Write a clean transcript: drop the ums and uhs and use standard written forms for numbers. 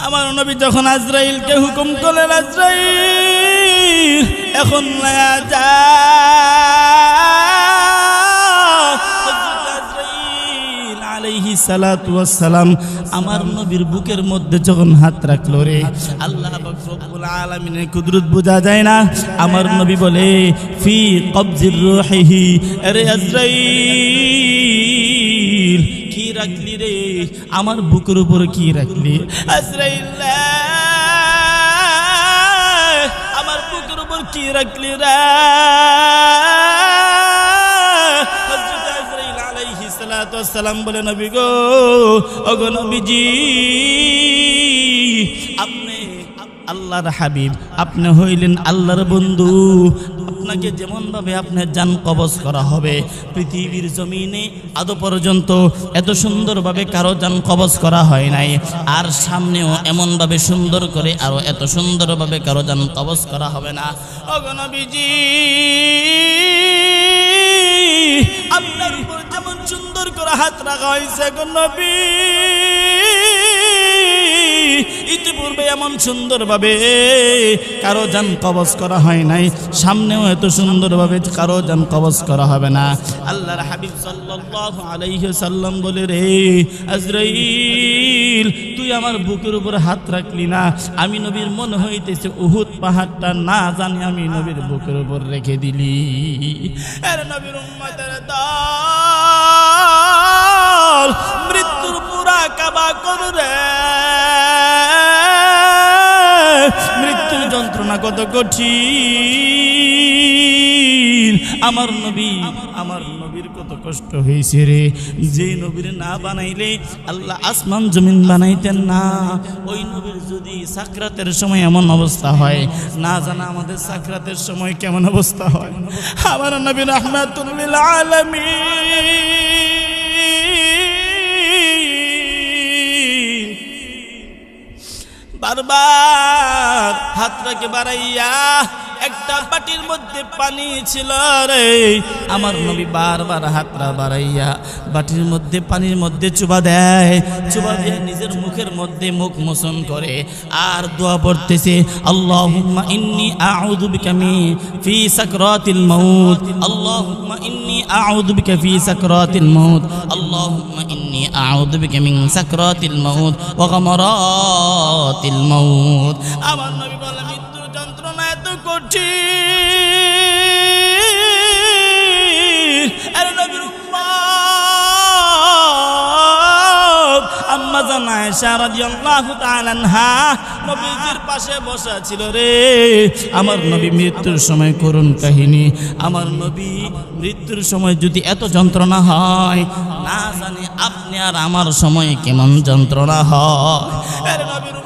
আমার নবী যখন আজরাইলকে হুকুম করলেন, আজরাইল এখন যা। আজরাইল আলাইহিস সালাতু ওয়াস সালাম আমার নবীর বুকের মধ্যে যখন হাত রাখলো রে, আল্লাহ পাক রব্বুল আলামিনের কুদরত বোঝা যায় না। আমার নবী বলে ফি কবজির রূহিহি, আরে আজরাইল কি রাখলি রে আমার বুকের উপর, কি রাখলি আজরাইল আমার বুকের উপর কি রাখলি রে? হযরত আজরাইল আলাইহিস সালাতু ওয়াস সালাম বলে, নবী গো, ওগো নবীজি, আপনি আল্লাহর হাবিব, আপনি হইলেন আল্লাহর বন্ধু। আপনাকে যেমন ভাবে আপনার জান কবজ করা হবে, পৃথিবীর জমিনে আদৌ পর্যন্ত এত সুন্দরভাবে কারো জান কবজ করা হয় নাই, আর সামনেও এমন ভাবে সুন্দর করে আরো এত সুন্দরভাবে কারো জান কবজ করা হবে না। ওগো নবীজি, আপনার উপর যেমন সুন্দর করে হাত রাখা হয়েছে গো নবী, ইতিপূর্বে এমন সুন্দরভাবে কারো জান কবজ করা হয় নাই, সামনেও এত সুন্দরভাবে কারো জান কবজ করা হবে না। আল্লাহর হাবিব সাল্লাল্লাহু আলাইহি সাল্লাম বলে, রে আজরাইল, তুই আমার বুকের উপর হাত রাখলি না, আমি নবীর মনে হইতেছে উহুদ পাহাড়টা না জানি আমি নবীর বুকের উপর রেখে দিলি। আরে নবীর উম্মতের দল, মৃত্যুর মুরাকাবা করু রে, মৃত্যুর যন্ত্রণা কত কঠিন। আমার নবীর কত কষ্ট হয়েছে রে, যে নবীর না বানাইলে আল্লাহ আসমান জমিন বানাইতেন না। ওই নবীর যদি সাকরাতের সময় এমন অবস্থা হয়, না জানা আমাদের সাকরাতের সময় কেমন অবস্থা হয়। আমার নবী রাহমাতুল লিল আলামিন বারবার হাতটাকে বাড়াইয়া, একটা বাটির মধ্যে পানি ছিল রে, আমার নবী বারবার হাতটা বাড়াইয়া বাটির মধ্যে পানির মধ্যে চুবা দেয়, চুবা দিয়ে নিজের মুখের মধ্যে মুখ মোচন করে আর দোয়া পড়তেছে, আল্লাহুম্মা ইন্নী আউযু বিকা ফি সাকরাতিল মাউত, আল্লাহুম্মা ইন্নী আউযু বিকা ফি সাকরাতিল মাউত, আল্লাহুম্মা ইন্নী আউযু বিকা মিন সাকরাতিল মাউত ওয়া গামারাতিল মাউত। আমার নবী বলে, মৃত্যুর যন্ত্রণা এত কঠিন। আরে নবীর উম্মত আম্মা জান আয়েশা রাদিয়াল্লাহু তাআলা আনহা নবীজির পাশে বসা ছিল রে। আমার নবী মৃত্যুর সময় করুণ কাহিনী, আমার নবী মৃত্যুর সময় যদি এত যন্ত্রণা হয়, না জানি আপনি আর আমার সময় কেমন যন্ত্রণা হয়। আরে নবীর